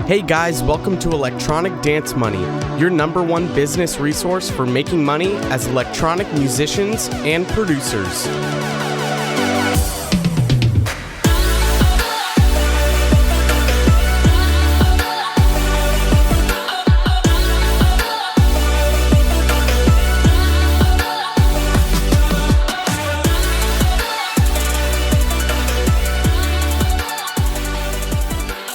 Hey guys, welcome to Electronic Dance Money, your number one business resource for making money as electronic musicians and producers.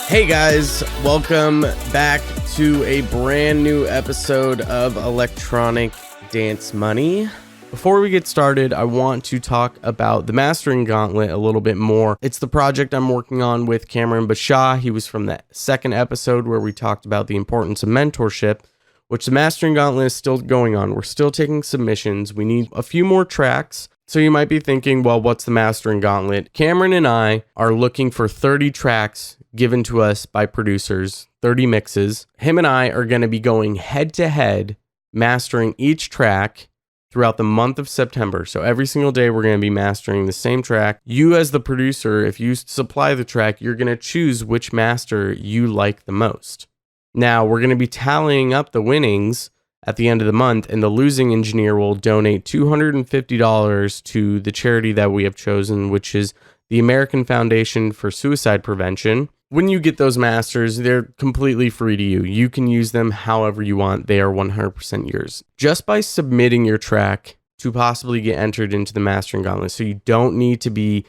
Hey guys, welcome back to a brand new episode of Electronic Dance Money. Before we get started, I want to talk about the Mastering Gauntlet a little bit more. It's the project I'm working on with Cameron Bashaw. He was from the second episode where we talked about the importance of mentorship, which the Mastering Gauntlet is still going on. We're still taking submissions. We need a few more tracks. So you might be thinking, well, what's the Mastering Gauntlet? Cameron and I are looking for 30 tracks given to us by producers, 30 mixes. Him and I are going to be going head to head, mastering each track throughout the month of September. So every single day we're going to be mastering the same track. You as the producer, if you supply the track, you're going to choose which master you like the most. Now we're going to be tallying up the winnings at the end of the month, and the losing engineer will donate $250 to the charity that we have chosen, which is the American Foundation for Suicide Prevention. When you get those masters, they're completely free to you. You can use them however you want. They are 100% yours. Just by submitting your track to possibly get entered into the Mastering Gauntlet. So you don't need to be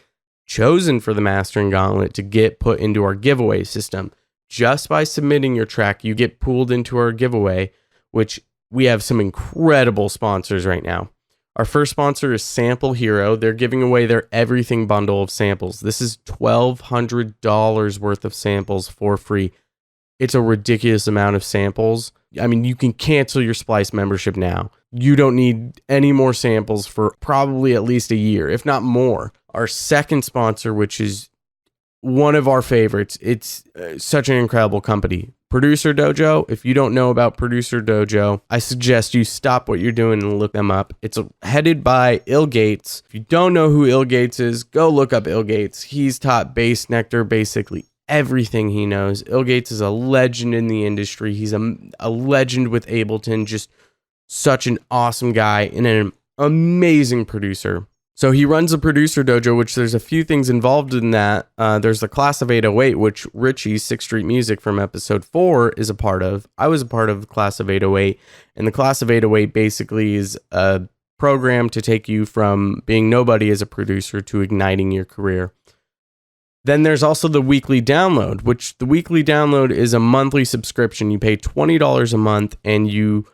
chosen for the Mastering Gauntlet to get put into our giveaway system. Just by submitting your track, you get pooled into our giveaway, which we have some incredible sponsors right now. Our first sponsor is Sample Hero. They're giving away their everything bundle of samples. This is $1,200 worth of samples for free. It's a ridiculous amount of samples. I mean, you can cancel your Splice membership now. You don't need any more samples for probably at least a year, if not more. Our second sponsor, which is one of our favorites, it's such an incredible company, Producer Dojo. If you don't know about Producer Dojo, I suggest you stop what you're doing and look them up. It's headed by Il Gates. If you don't know who Il Gates is, go look up Il Gates. He's taught Bassnectar basically everything he knows. Il Gates is a legend in the industry. He's a legend with Ableton, just such an awesome guy and an amazing producer. So he runs a Producer Dojo, which there's a few things involved in that. There's the Class of 808, which Richie, 6th Street Music from episode 4 is a part of. I was a part of the Class of 808, and the Class of 808 basically is a program to take you from being nobody as a producer to igniting your career. Then there's also the Weekly Download, which the Weekly Download is a monthly subscription. You pay $20 a month, and you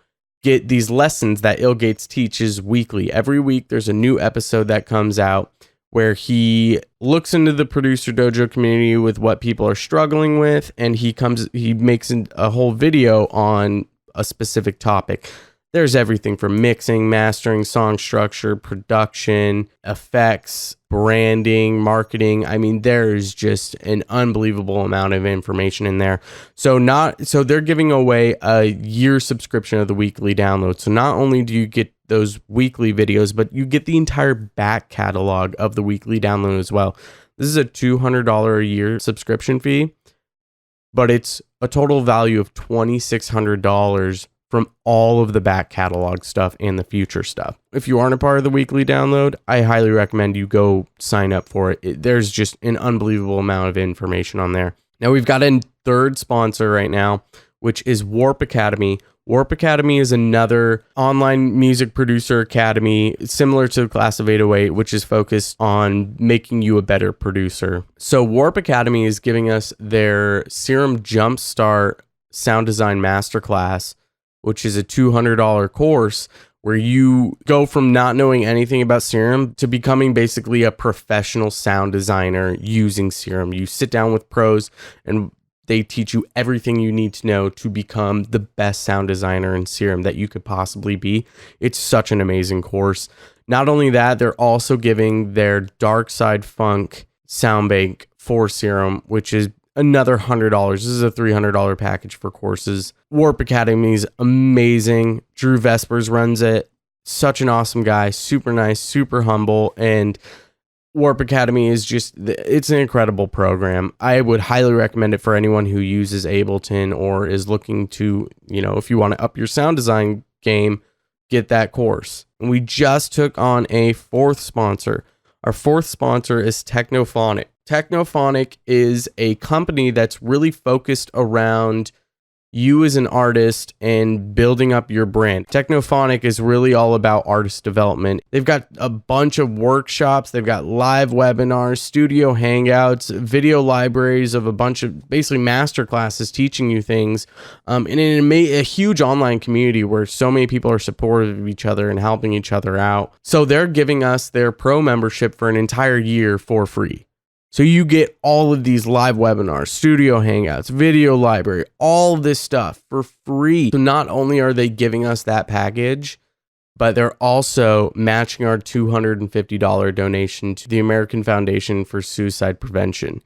get these lessons that Il Gates teaches weekly. Every week there's a new episode that comes out where he looks into the Producer Dojo community with what people are struggling with, and he makes a whole video on a specific topic. There's everything from mixing, mastering, song structure, production, effects, branding, marketing. I mean, there's just an unbelievable amount of information in there. So they're giving away a year subscription of the Weekly Download. So not only do you get those weekly videos, but you get the entire back catalog of the Weekly Download as well. This is a $200 a year subscription fee, but it's a total value of $2,600 from all of the back catalog stuff and the future stuff. If you aren't a part of the Weekly Download, I highly recommend you go sign up for it. There's just an unbelievable amount of information on there. Now we've got a third sponsor right now, which is Warp Academy. Warp Academy is another online music producer academy similar to the Class of 808, which is focused on making you a better producer. So Warp Academy is giving us their Serum Jumpstart Sound Design Masterclass, which is a $200 course where you go from not knowing anything about Serum to becoming basically a professional sound designer using Serum. You sit down with pros and they teach you everything you need to know to become the best sound designer in Serum that you could possibly be. It's such an amazing course. Not only that, they're also giving their Dark Side Funk sound bank for Serum, which is another $100. This is a $300 package for courses. Warp Academy is amazing. Drew Vespers runs it. Such an awesome guy. Super nice, super humble. And Warp Academy is it's an incredible program. I would highly recommend it for anyone who uses Ableton or is looking to, if you want to up your sound design game, get that course. And we just took on a fourth sponsor. Our fourth sponsor is Technophonic. Technophonic is a company that's really focused around you as an artist and building up your brand. Technophonic is really all about artist development. They've got a bunch of workshops. They've got live webinars, studio hangouts, video libraries of a bunch of basically master classes teaching you things, and a huge online community where so many people are supportive of each other and helping each other out. So they're giving us their pro membership for an entire year for free. So you get all of these live webinars, studio hangouts, video library, all of this stuff for free. So not only are they giving us that package, but they're also matching our $250 donation to the American Foundation for Suicide Prevention,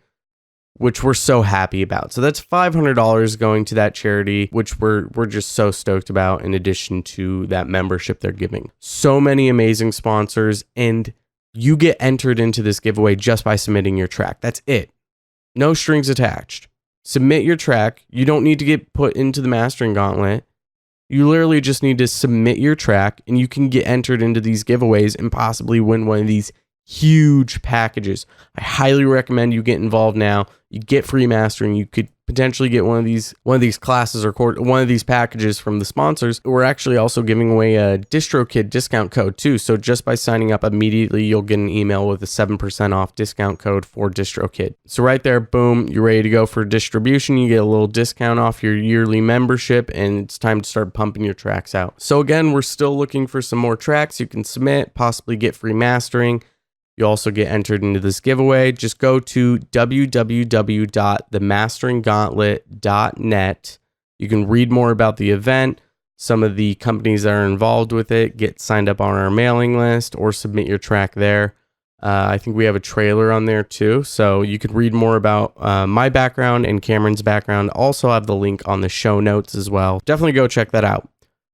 which we're so happy about. So that's $500 going to that charity, which we're just so stoked about, in addition to that membership they're giving. So many amazing sponsors, and you get entered into this giveaway just by submitting your track. That's it. No strings attached. Submit your track. You don't need to get put into the mastering gauntlet. You literally just need to submit your track, and you can get entered into these giveaways and possibly win one of these huge packages. I highly recommend you get involved now. You get free mastering. You could potentially get one of these classes or one of these packages from the sponsors. We're actually also giving away a DistroKid discount code too. So just by signing up immediately, you'll get an email with a 7% off discount code for DistroKid. So right there, boom, you're ready to go for distribution. You get a little discount off your yearly membership, and it's time to start pumping your tracks out. So again, we're still looking for some more tracks you can submit, possibly get free mastering. You also get entered into this giveaway. Just go to www.themasteringgauntlet.net. You can read more about the event, some of the companies that are involved with it, get signed up on our mailing list, or submit your track there. I think we have a trailer on there too, so you could read more about my background and Cameron's background. Also have the link on the show notes as well. Definitely go check that out.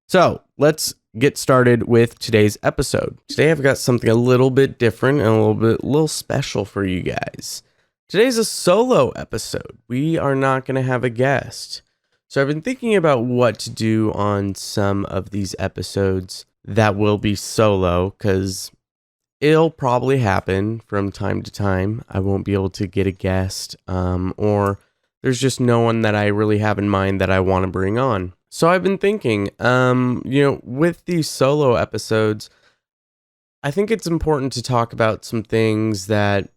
So let's get started with today's episode. Today I've got something a little bit different and a little special for you guys. Today's a solo episode. We are not going to have a guest. So I've been thinking about what to do on some of these episodes that will be solo, because it'll probably happen from time to time. I won't be able to get a guest, or there's just no one that I really have in mind that I want to bring on. So I've been thinking, with these solo episodes, I think it's important to talk about some things that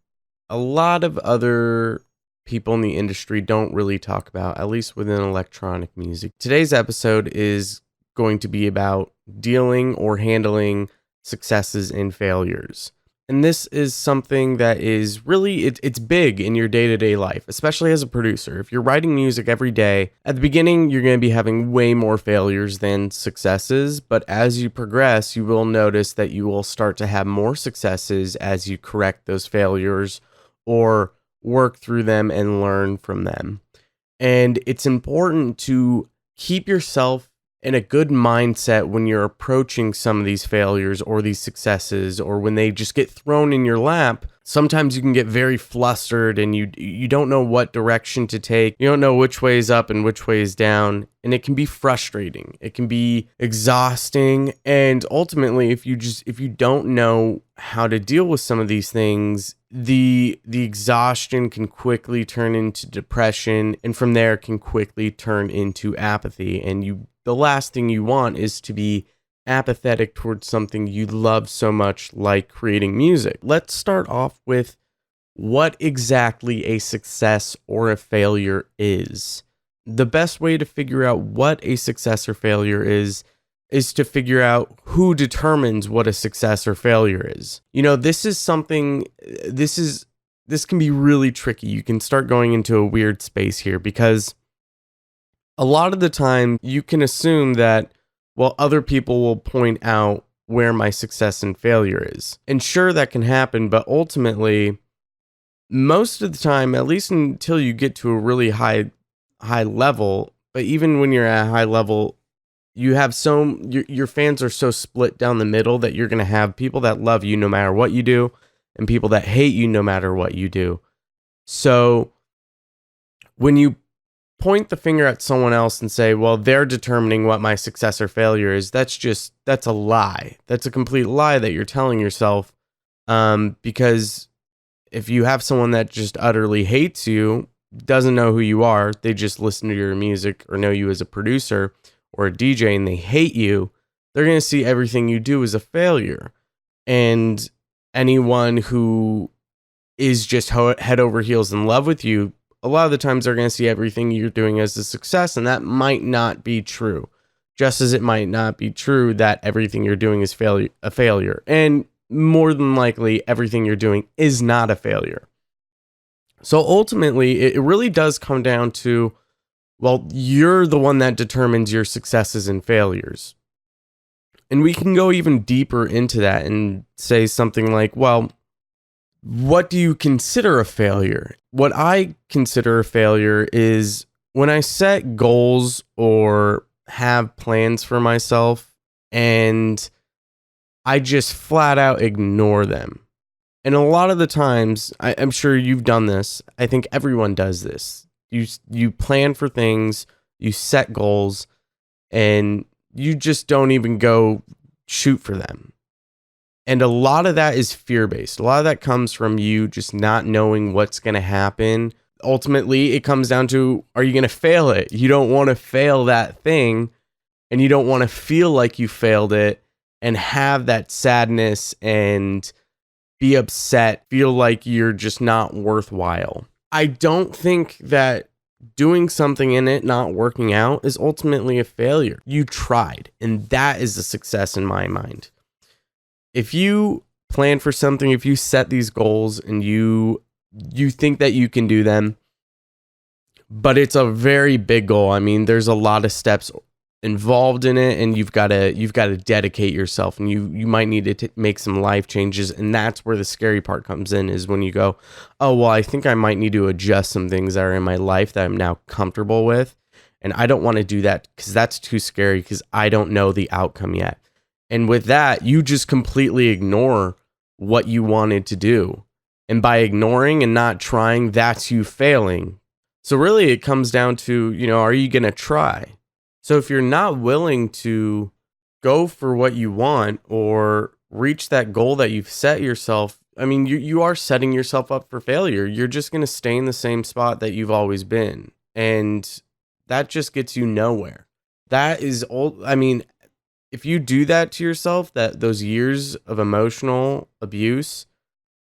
a lot of other people in the industry don't really talk about, at least within electronic music. Today's episode is going to be about dealing or handling successes and failures. And this is something that is really, it's big in your day-to-day life, especially as a producer. If you're writing music every day, at the beginning, you're going to be having way more failures than successes. But as you progress, you will notice that you will start to have more successes as you correct those failures or work through them and learn from them. And it's important to keep yourself in a good mindset when you're approaching some of these failures or these successes, or when they just get thrown in your lap. Sometimes you can get very flustered and you don't know what direction to take. You don't know which way is up and which way is down, and it can be frustrating. It can be exhausting, and ultimately, if you don't know how to deal with some of these things, the exhaustion can quickly turn into depression, and from there can quickly turn into apathy. And the last thing you want is to be apathetic towards something you love so much, like creating music. Let's start off with what exactly a success or a failure is. The best way to figure out what a success or failure is to figure out who determines what a success or failure is. This can be really tricky. You can start going into a weird space here, because a lot of the time you can assume that, well, other people will point out where my success and failure is. And sure, that can happen, but ultimately, most of the time, at least until you get to a really high level, but even when you're at a high level, you have your fans are so split down the middle that you're going to have people that love you no matter what you do, and people that hate you no matter what you do. So when you point the finger at someone else and say, well, they're determining what my success or failure is, that's a lie. That's a complete lie that you're telling yourself. Because if you have someone that just utterly hates you, doesn't know who you are, they just listen to your music or know you as a producer or a DJ and they hate you, they're going to see everything you do as a failure. And anyone who is just head over heels in love with you, a lot of the times they're going to see everything you're doing as a success, and that might not be true. Just as it might not be true that everything you're doing is a failure. And more than likely, everything you're doing is not a failure. So ultimately, it really does come down to, well, you're the one that determines your successes and failures. And we can go even deeper into that and say something like, well, what do you consider a failure? What I consider a failure is when I set goals or have plans for myself and I just flat out ignore them. And a lot of the times, I'm sure you've done this. I think everyone does this. You plan for things, you set goals, and you just don't even go shoot for them. And a lot of that is fear-based. A lot of that comes from you just not knowing what's going to happen. Ultimately, it comes down to, are you going to fail it? You don't want to fail that thing, and you don't want to feel like you failed it and have that sadness and be upset, feel like you're just not worthwhile. I don't think that doing something in it not working out is ultimately a failure. You tried, and that is a success in my mind. If you plan for something, if you set these goals and you think that you can do them, but it's a very big goal. I mean, there's a lot of steps involved in it, and you've got to dedicate yourself, and you might need to make some life changes. And that's where the scary part comes in, is when you go, oh, well, I think I might need to adjust some things that are in my life that I'm now comfortable with. And I don't want to do that because that's too scary, because I don't know the outcome yet. And with that, you just completely ignore what you wanted to do. And by ignoring and not trying, that's you failing. So really it comes down to, are you going to try? So if you're not willing to go for what you want or reach that goal that you've set yourself, I mean, you are setting yourself up for failure. You're just going to stay in the same spot that you've always been. And that just gets you nowhere. That is old. I mean, if you do that to yourself, that those years of emotional abuse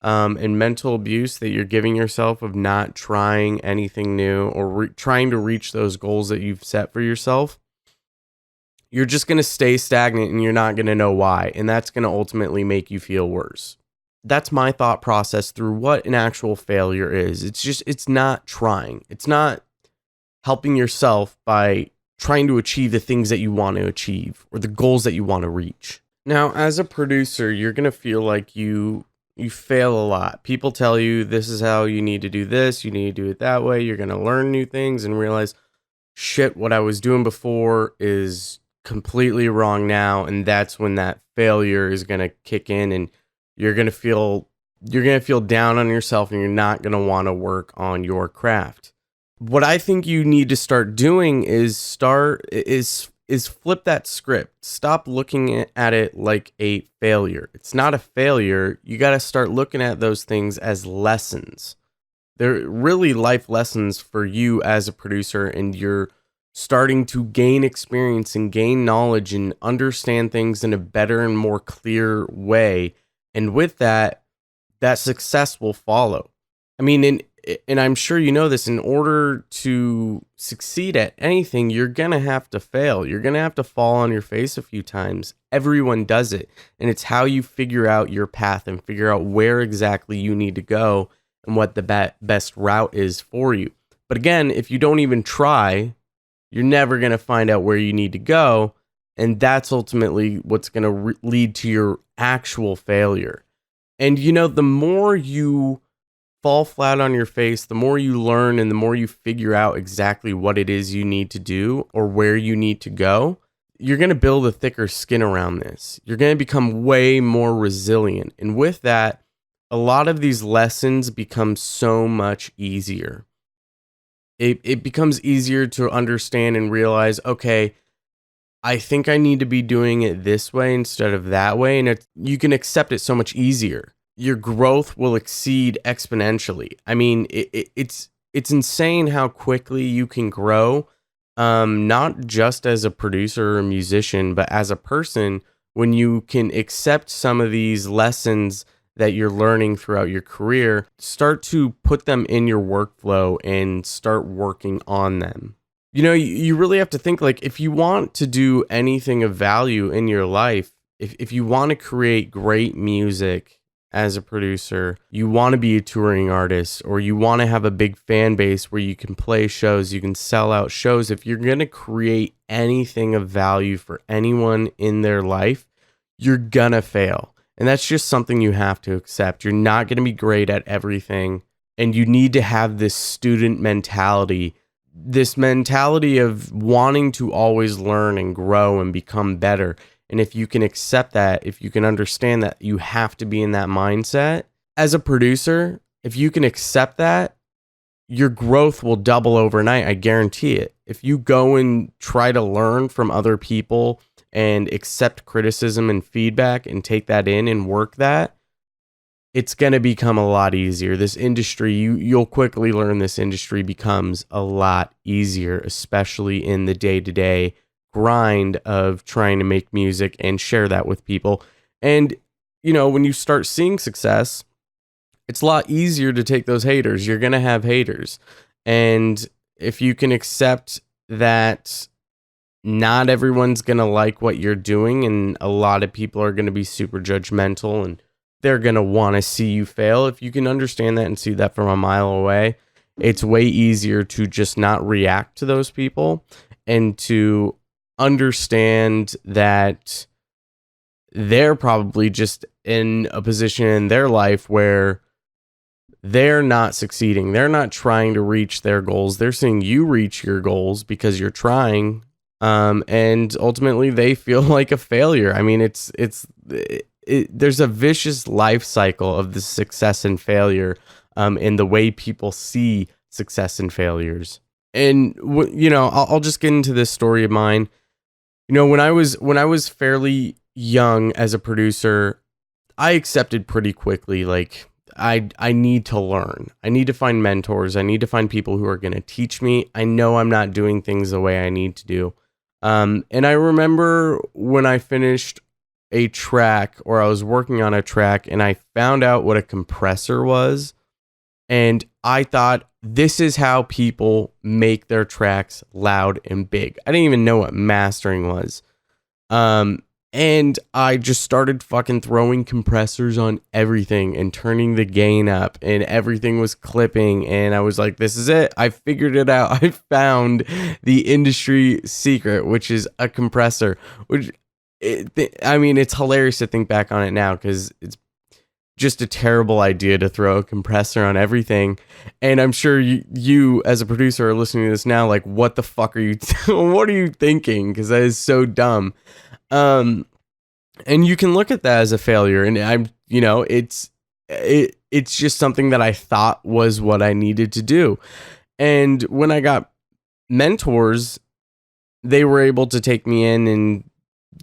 and mental abuse that you're giving yourself of not trying anything new or trying to reach those goals that you've set for yourself, you're just going to stay stagnant and you're not going to know why. And that's going to ultimately make you feel worse. That's my thought process through what an actual failure is. It's not trying. It's not helping yourself by trying to achieve the things that you want to achieve or the goals that you want to reach. Now, as a producer, you're going to feel like you fail a lot. People tell you this is how you need to do this. You need to do it that way. You're going to learn new things and realize, shit, what I was doing before is completely wrong now. And that's when that failure is going to kick in, and you're going to feel down on yourself, and you're not going to want to work on your craft. What I think you need to start doing is flip that script. Stop looking at it like a failure. It's not a failure. You got to start looking at those things as lessons. They're really life lessons for you as a producer, and you're starting to gain experience and gain knowledge and understand things in a better and more clear way. And with that, that success will follow. I mean, and I'm sure you know this, in order to succeed at anything, you're going to have to fail. You're going to have to fall on your face a few times. Everyone does it. And it's how you figure out your path and figure out where exactly you need to go and what the best route is for you. But again, if you don't even try, you're never going to find out where you need to go. And that's ultimately what's going to lead to your actual failure. And, the more you fall flat on your face, the more you learn and the more you figure out exactly what it is you need to do or where you need to go, you're going to build a thicker skin around this. You're going to become way more resilient. And with that, a lot of these lessons become so much easier. It becomes easier to understand and realize, okay, I think I need to be doing it this way instead of that way. And you can accept it so much easier. Your growth will exceed exponentially. I mean, it's insane how quickly you can grow, not just as a producer or musician, but as a person when you can accept some of these lessons that you're learning throughout your career, start to put them in your workflow and start working on them. You really have to think, like, if you want to do anything of value in your life, if you want to create great music as a producer, you want to be a touring artist, or you want to have a big fan base where you can play shows, you can sell out shows. If you're going to create anything of value for anyone in their life, you're going to fail. And that's just something you have to accept. You're not going to be great at everything. And you need to have this student mentality, this mentality of wanting to always learn and grow and become better. And if you can accept that, if you can understand that you have to be in that mindset as a producer, if you can accept that, your growth will double overnight. I guarantee it. If you go and try to learn from other people and accept criticism and feedback and take that in and work that, it's going to become a lot easier. This industry, you'll quickly learn this industry becomes a lot easier, especially in the day-to-day grind of trying to make music and share that with people. And, when you start seeing success, it's a lot easier to take those haters. You're going to have haters. And if you can accept that not everyone's going to like what you're doing, and a lot of people are going to be super judgmental and they're going to want to see you fail. If you can understand that and see that from a mile away, it's way easier to just not react to those people and to understand that they're probably just in a position in their life where they're not succeeding. They're not trying to reach their goals. They're seeing you reach your goals because you're trying. And ultimately they feel like a failure. I mean, there's a vicious life cycle of the success and failure, in the way people see success and failures. And I'll just get into this story of mine. When I was fairly young as a producer, I accepted pretty quickly, like, I need to learn. I need to find mentors. I need to find people who are going to teach me. I know I'm not doing things the way I need to do. And I remember when I finished a track, or I was working on a track, and I found out what a compressor was. And I thought, this is how people make their tracks loud and big. I didn't even know what mastering was. And I just started fucking throwing compressors on everything and turning the gain up, and everything was clipping. And I was like, this is it. I figured it out. I found the industry secret, which is a compressor, it's hilarious to think back on it now, because it's just a terrible idea to throw a compressor on everything. And I'm sure you as a producer are listening to this now, like, what the fuck are you, what are you thinking? Because that is so dumb. And you can look at that as a failure, and it's just something that I thought was what I needed to do. And when I got mentors, they were able to take me in, and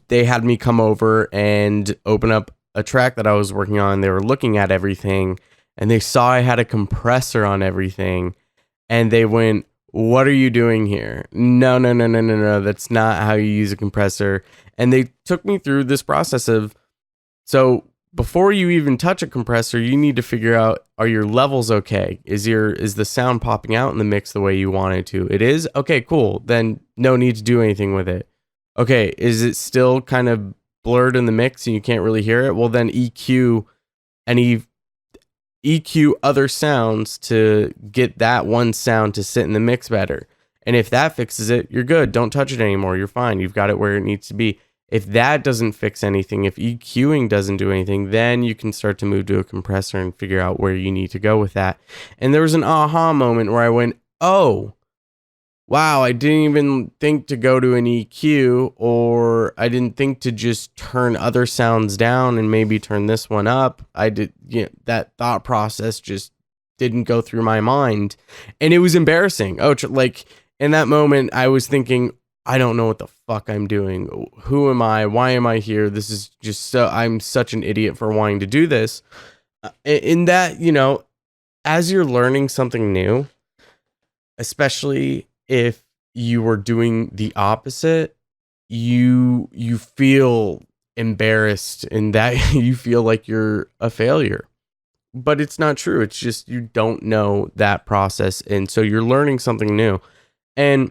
they had me come over and open up a track that I was working on. They were looking at everything, and they saw I had a compressor on everything, and they went, what are you doing here? No, that's not how you use a compressor. And they took me through this process of, so before you even touch a compressor, you need to figure out, are your levels okay? Is the sound popping out in the mix the way you want it to? It is? Okay, cool. Then no need to do anything with it. Okay, is it still kind of blurred in the mix and you can't really hear it? Well, then EQ other sounds to get that one sound to sit in the mix better. And if that fixes it, you're good. Don't touch it anymore. You're fine. You've got it where it needs to be. If that doesn't fix anything, if EQing doesn't do anything, then you can start to move to a compressor and figure out where you need to go with that. And there was an aha moment where I went, oh, wow, I didn't even think to go to an EQ, or I didn't think to just turn other sounds down and maybe turn this one up. I did, that thought process just didn't go through my mind. And it was embarrassing. Like in that moment, I was thinking, I don't know what the fuck I'm doing. Who am I? Why am I here? This is just I'm such an idiot for wanting to do this. In that, as you're learning something new, especially if you were doing the opposite, you feel embarrassed and that you feel like you're a failure. But it's not true. It's just you don't know that process, and so you're learning something new. And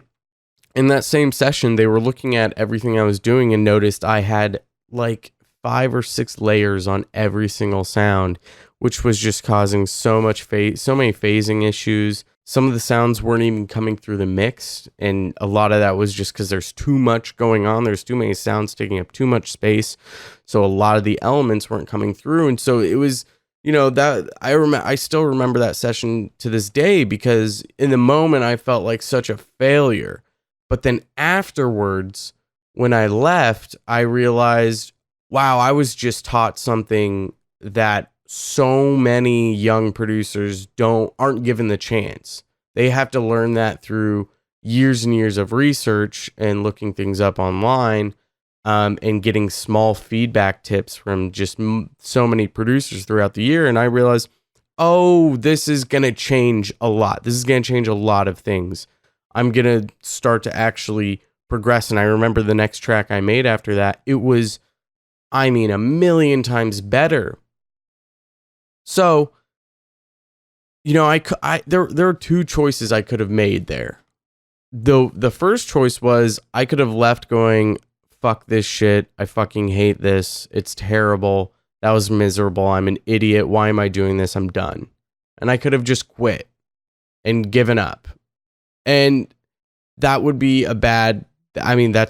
in that same session, they were looking at everything I was doing and noticed I had like 5 or 6 layers on every single sound, which was just causing so many phasing issues. Some of the sounds weren't even coming through the mix, and a lot of that was just because there's too much going on. There's too many sounds taking up too much space, so a lot of the elements weren't coming through. And so it was, that I still remember that session to this day, because in the moment I felt like such a failure. But then afterwards, when I left, I realized, wow, I was just taught something that so many young producers aren't given the chance. They have to learn that through years and years of research and looking things up online, and getting small feedback tips from just so many producers throughout the year. And I realized, oh, this is going to change a lot. This is going to change a lot of things. I'm going to start to actually progress. And I remember the next track I made after that, it was, a million times better. So, there are 2 choices I could have made there. The first choice was I could have left going, fuck this shit. I fucking hate this. It's terrible. That was miserable. I'm an idiot. Why am I doing this? I'm done. And I could have just quit and given up. And that would be that's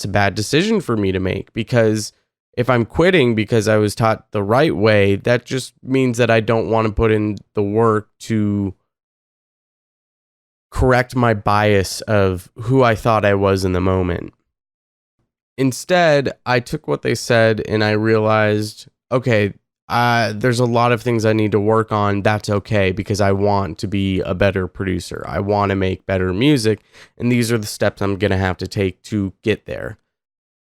a bad decision for me to make, because if I'm quitting because I was taught the right way, that just means that I don't want to put in the work to correct my bias of who I thought I was in the moment. Instead, I took what they said and I realized, okay, there's a lot of things I need to work on. That's okay, because I want to be a better producer. I want to make better music, and these are the steps I'm going to have to take to get there.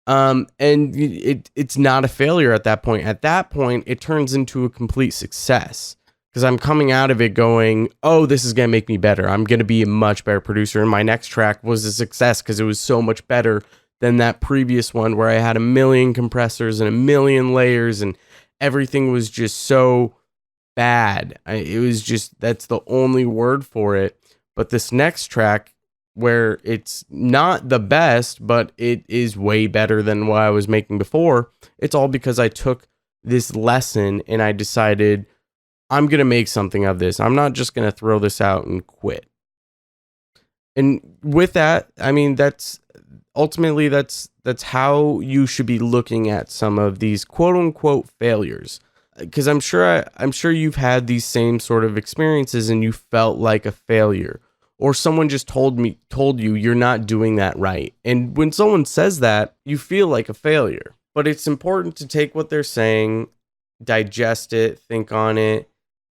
And it's not a failure at that point. At that point, it turns into a complete success, because I'm coming out of it going, oh, this is going to make me better. I'm going to be a much better producer. And my next track was a success because it was so much better than that previous one where I had a million compressors and a million layers and everything was just so bad. It was just, that's the only word for it. But this next track, where it's not the best, but it is way better than what I was making before, it's all because I took this lesson and I decided I'm going to make something of this. I'm not just going to throw this out and quit. And with that, that's ultimately that's how you should be looking at some of these quote unquote failures. Because I'm sure you've had these same sort of experiences and you felt like a failure. Or someone just told you you're not doing that right. And when someone says that, you feel like a failure. But it's important to take what they're saying, digest it, think on it,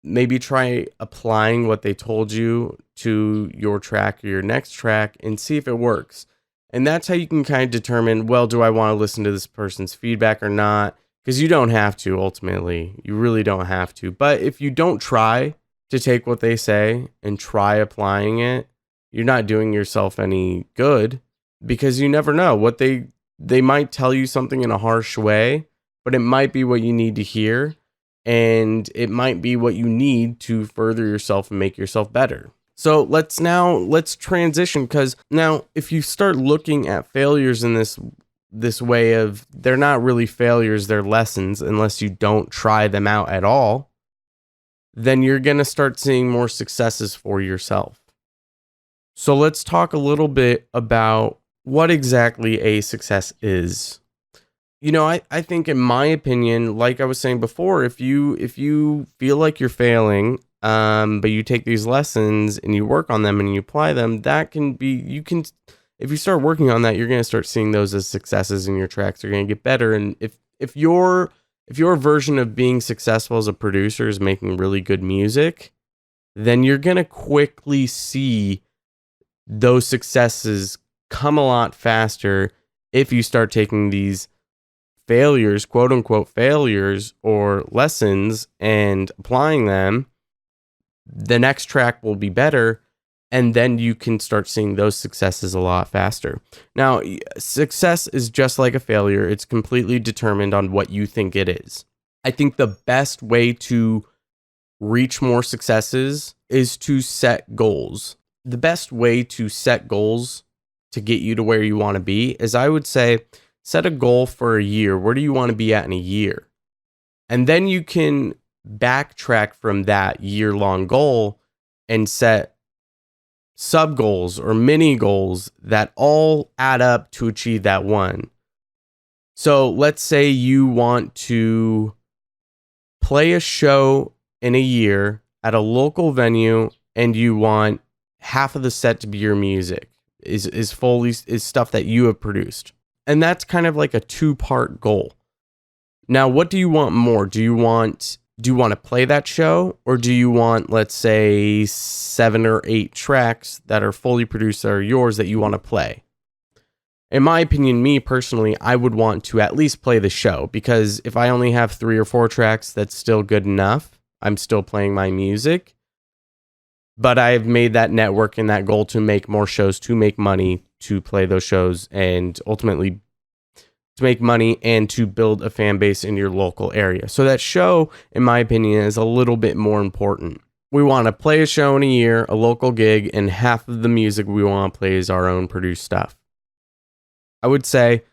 maybe try applying what they told you to your track or your next track and see if it works. And that's how you can kind of determine, well, do I want to listen to this person's feedback or not? Because you don't have to, ultimately. You really don't have to. But if you don't try to take what they say and try applying it, you're not doing yourself any good, because you never know what they might tell you something in a harsh way, but it might be what you need to hear, and it might be what you need to further yourself and make yourself better. So let's transition, because now if you start looking at failures in this way of, they're not really failures, they're lessons, unless you don't try them out at all, then you're going to start seeing more successes for yourself. So let's talk a little bit about what exactly a success is. I think, in my opinion, like I was saying before, if you feel like you're failing, but you take these lessons and you work on them and you apply them, you can if you start working on that, you're going to start seeing those as successes, and your tracks are going to get better. And if your version of being successful as a producer is making really good music, then you're going to quickly see those successes come a lot faster if you start taking these failures, quote unquote failures, or lessons, and applying them. The next track will be better, and then you can start seeing those successes a lot faster. Now, success is just like a failure. It's completely determined on what you think it is. I think the best way to reach more successes is to set goals. The best way to set goals to get you to where you want to be is, I would say, set a goal for a year. Where do you want to be at in a year? And then you can backtrack from that year-long goal and set sub goals or mini goals that all add up to achieve that one. So let's say you want to play a show in a year at a local venue, and you want half of the set to be your music, is stuff that you have produced. And that's kind of like a 2-part goal. Now, what do you want more? Do you want to play that show, or do you want, let's say, 7 or 8 tracks that are fully produced that are yours that you want to play? In my opinion, me personally, I would want to at least play the show, because if I only have 3 or 4 tracks, that's still good enough. I'm still playing my music, but I've made that network and that goal to make more shows, to make money, to play those shows, and ultimately to make money and to build a fan base in your local area. So that show, in my opinion, is a little bit more important. We want to play a show in a year, a local gig, and half of the music we want to play is our own produced stuff. I would say,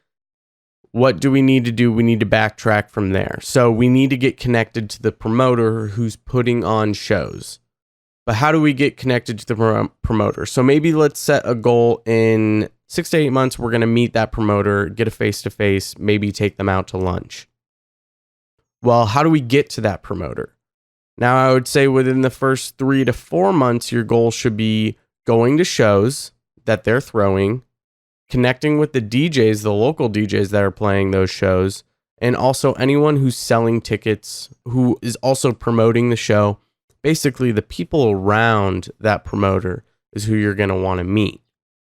what do we need to do? We need to backtrack from there. So we need to get connected to the promoter who's putting on shows. But how do we get connected to the promoter? So maybe let's set a goal in 6 to 8 months. We're going to meet that promoter, get a face-to-face, maybe take them out to lunch. Well, how do we get to that promoter? Now, I would say within the first 3 to 4 months, your goal should be going to shows that they're throwing, connecting with the DJs, the local DJs that are playing those shows, and also anyone who's selling tickets, who is also promoting the show. Basically, the people around that promoter is who you're going to want to meet.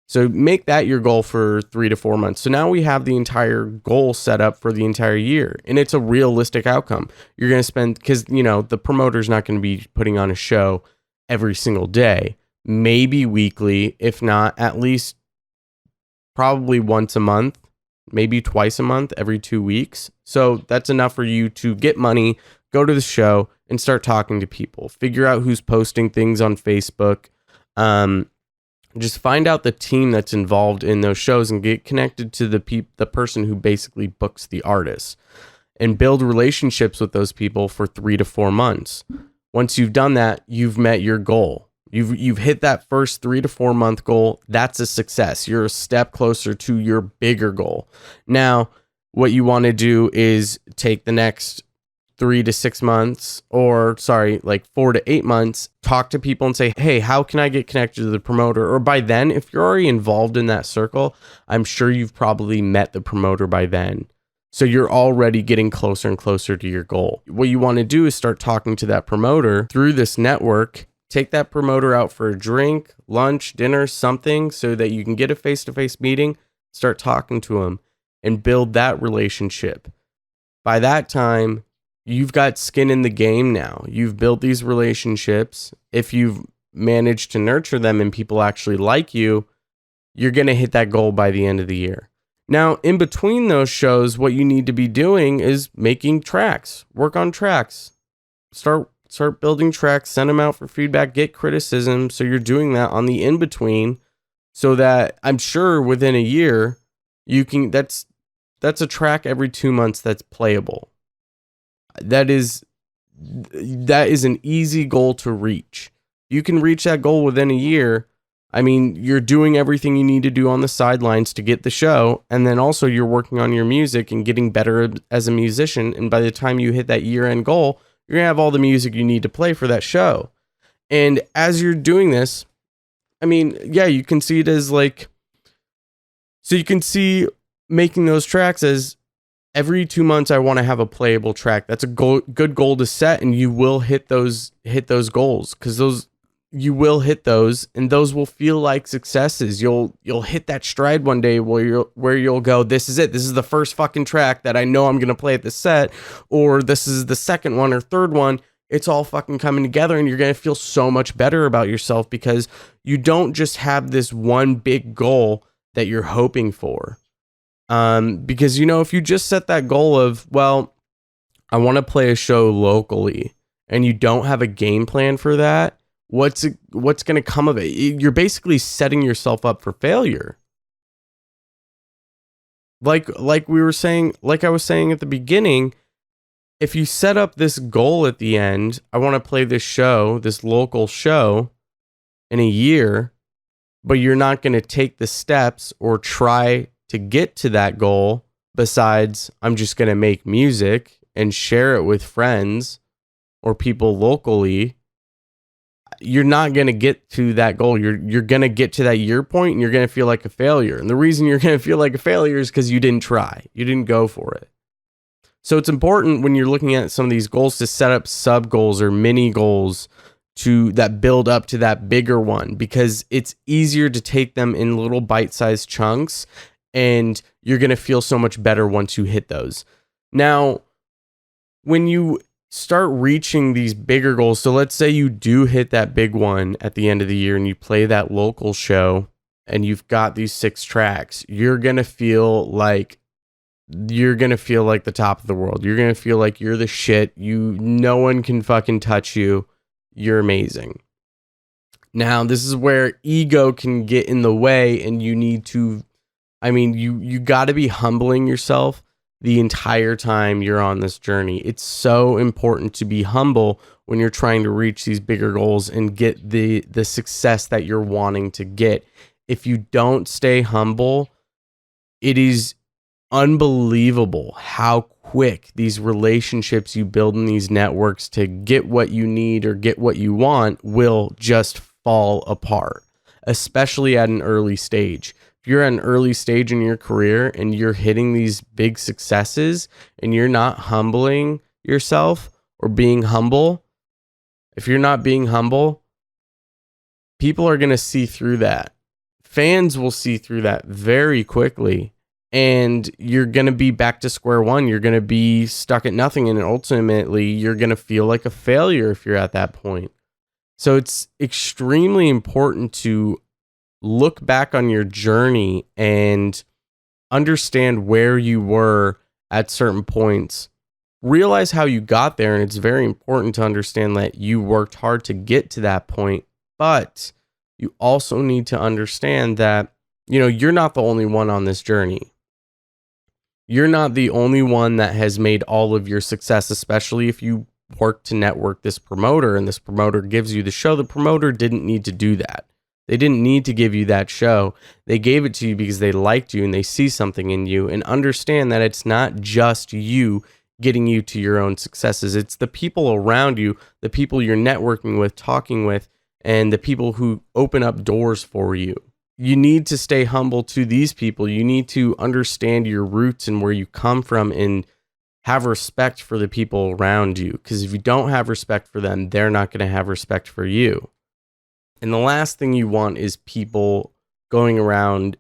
So make that your goal for 3 to 4 months. So now we have the entire goal set up for the entire year, and it's a realistic outcome. You're going to spend, because, the promoter's not going to be putting on a show every single day, maybe weekly, if not at least probably once a month, maybe twice a month, every 2 weeks. So that's enough for you to get money, go to the show, and start talking to people. Figure out who's posting things on Facebook. Just find out the team that's involved in those shows and get connected to the person who basically books the artist, and build relationships with those people for 3 to 4 months. Once you've done that, you've met your goal. You've hit that first 3 to 4 month goal. That's a success. You're a step closer to your bigger goal. Now, what you want to do is take the next 3 to 6 months, like 4 to 8 months, talk to people and say, hey, how can I get connected to the promoter? Or by then, if you're already involved in that circle, I'm sure you've probably met the promoter by then. So you're already getting closer and closer to your goal. What you want to do is start talking to that promoter through this network. Take that promoter out for a drink, lunch, dinner, something, so that you can get a face-to-face meeting, start talking to them, and build that relationship. By that time, you've got skin in the game now. You've built these relationships. If you've managed to nurture them and people actually like you, you're going to hit that goal by the end of the year. Now, in between those shows, what you need to be doing is making tracks. Work on tracks. Start building tracks, send them out for feedback, get criticism. So you're doing that on the in-between, so that I'm sure within a year, you can, that's a track every 2 months that's playable. That is an easy goal to reach. You can reach that goal within a year. I mean, you're doing everything you need to do on the sidelines to get the show, and then also you're working on your music and getting better as a musician, and by the time you hit that year-end goal, you're gonna have all the music you need to play for that show. And as you're doing this, I mean, yeah, you can see it as like So you can see making those tracks as every 2 months I want to have a playable track. That's a good goal to set, and you will hit those goals, because you will hit those, and those will feel like successes. You'll hit that stride one day where you'll go, this is it. This is the first fucking track that I know I'm going to play at the set, or this is the second one or third one. It's all fucking coming together, and you're going to feel so much better about yourself, because you don't just have this one big goal that you're hoping for. Because, if you just set that goal of, well, I want to play a show locally, and you don't have a game plan for that, what's going to come of it? You're basically setting yourself up for failure. Like we were saying, like I was saying at the beginning, if you set up this goal at the end, I want to play this local show in a year, but you're not going to take the steps or try to get to that goal, besides I'm just going to make music and share it with friends or people locally, you're not going to get to that goal. You're going to get to that year point, and you're going to feel like a failure. And the reason you're going to feel like a failure is because you didn't try. You didn't go for it. So it's important when you're looking at some of these goals to set up sub goals or mini goals that build up to that bigger one, because it's easier to take them in little bite-sized chunks, and you're going to feel so much better once you hit those. Now, when you start reaching these bigger goals, so let's say you do hit that big one at the end of the year and you play that local show and you've got these 6 tracks, you're going to feel like the top of the world. You're going to feel like you're the shit. No one can fucking touch you. You're amazing. Now, this is where ego can get in the way, and you need to, you got to be humbling yourself the entire time you're on this journey. It's so important to be humble when you're trying to reach these bigger goals and get the success that you're wanting to get. If you don't stay humble, it is unbelievable how quick these relationships you build in these networks to get what you need or get what you want will just fall apart, especially at an early stage. If you're at an early stage in your career and you're hitting these big successes and you're not humbling yourself or being humble, if you're not being humble, people are going to see through that. Fans will see through that very quickly, and you're going to be back to square one. You're going to be stuck at nothing, and ultimately you're going to feel like a failure if you're at that point. So it's extremely important to look back on your journey and understand where you were at certain points. Realize how you got there, and it's very important to understand that you worked hard to get to that point, but you also need to understand that, you're not the only one on this journey. You're not the only one that has made all of your success, especially if you work to network this promoter and this promoter gives you the show. The promoter didn't need to do that. They didn't need to give you that show. They gave it to you because they liked you and they see something in you, and understand that it's not just you getting you to your own successes. It's the people around you, the people you're networking with, talking with, and the people who open up doors for you. You need to stay humble to these people. You need to understand your roots and where you come from, and have respect for the people around you. Because if you don't have respect for them, they're not going to have respect for you. And the last thing you want is people going around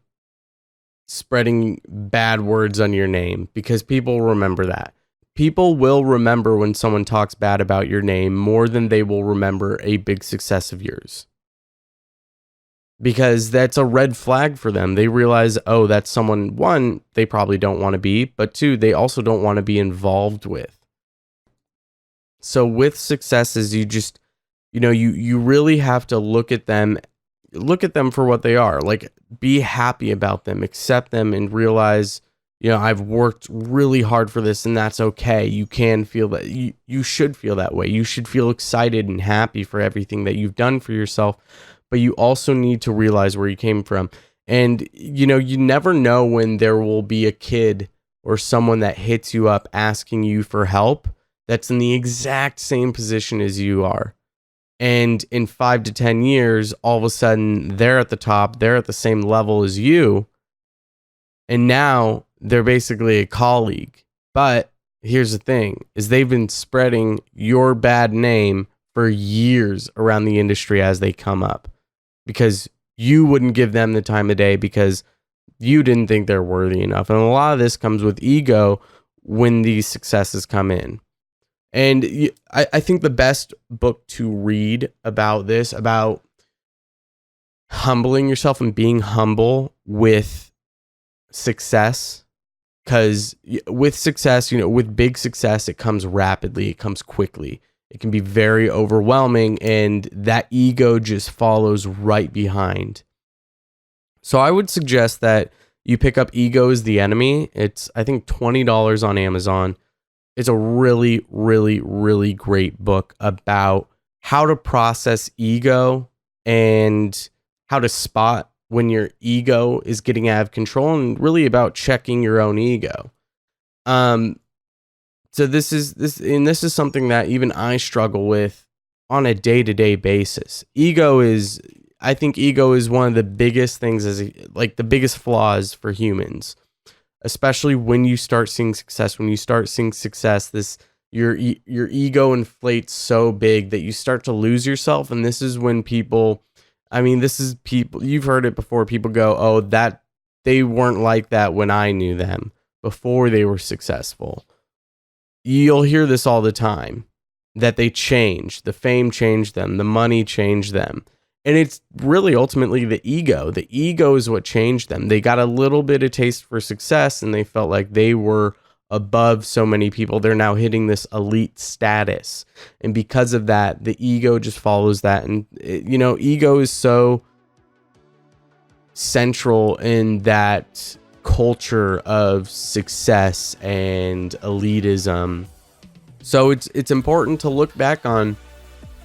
spreading bad words on your name, because people remember that. People will remember when someone talks bad about your name more than they will remember a big success of yours. Because that's a red flag for them. They realize, oh, that's someone, one, they probably don't want to be, but two, they also don't want to be involved with. So with successes, you just, you really have to look at them for what they are. Like, be happy about them, accept them, and realize, I've worked really hard for this, and that's okay. You can feel that. You should feel that way. You should feel excited and happy for everything that you've done for yourself. But you also need to realize where you came from. And, you never know when there will be a kid or someone that hits you up asking you for help that's in the exact same position as you are. And in 5 to 10 years, all of a sudden, they're at the top, they're at the same level as you. And now they're basically a colleague. But here's the thing, is they've been spreading your bad name for years around the industry as they come up, because you wouldn't give them the time of day because you didn't think they're worthy enough. And a lot of this comes with ego when these successes come in. And I think the best book to read about this, about humbling yourself and being humble with success, because with success, with big success, it comes rapidly, it comes quickly. It can be very overwhelming, and that ego just follows right behind. So I would suggest that you pick up Ego is the Enemy. It's, I think, $20 on Amazon. It's a really, really, really great book about how to process ego and how to spot when your ego is getting out of control, and really about checking your own ego. So this is something that even I struggle with on a day-to-day basis. I think ego is one of the biggest things, like the biggest flaws for humans, especially when you start seeing success. When you start seeing success, your ego inflates so big that you start to lose yourself. And this is when people, you've heard it before. People go, oh, that they weren't like that when I knew them, before they were successful. You'll hear this all the time, that they changed, the fame changed them, the money changed them. And it's really ultimately the ego. The ego is what changed them. They got a little bit of taste for success and they felt like they were above so many people. They're now hitting this elite status. And because of that, the ego just follows that. And, ego is so central in that culture of success and elitism. So it's important to look back on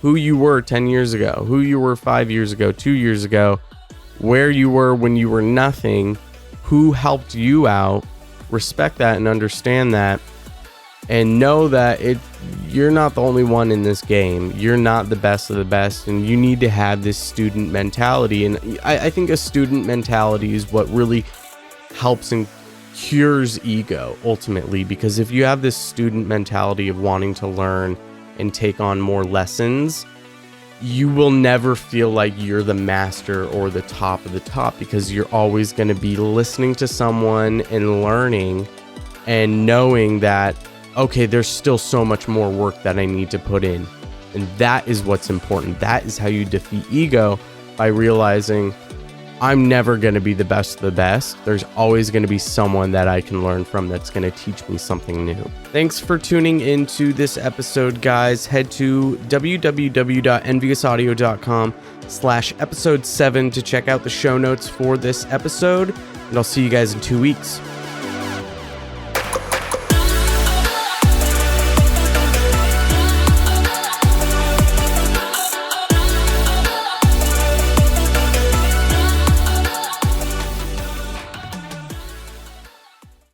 who you were 10 years ago, who you were 5 years ago, 2 years ago, where you were when you were nothing, who helped you out. Respect that and understand that, and know that you're not the only one in this game. You're not the best of the best, and you need to have this student mentality. And I think a student mentality is what really helps and cures ego ultimately, because if you have this student mentality of wanting to learn and take on more lessons, you will never feel like you're the master or the top of the top, because you're always going to be listening to someone and learning and knowing that, okay, there's still so much more work that I need to put in. And that is what's important. That is how you defeat ego, by realizing I'm never going to be the best of the best. There's always going to be someone that I can learn from that's going to teach me something new. Thanks for tuning into this episode, guys. Head to www.enviousaudio.com/episode 7 to check out the show notes for this episode. And I'll see you guys in 2 weeks.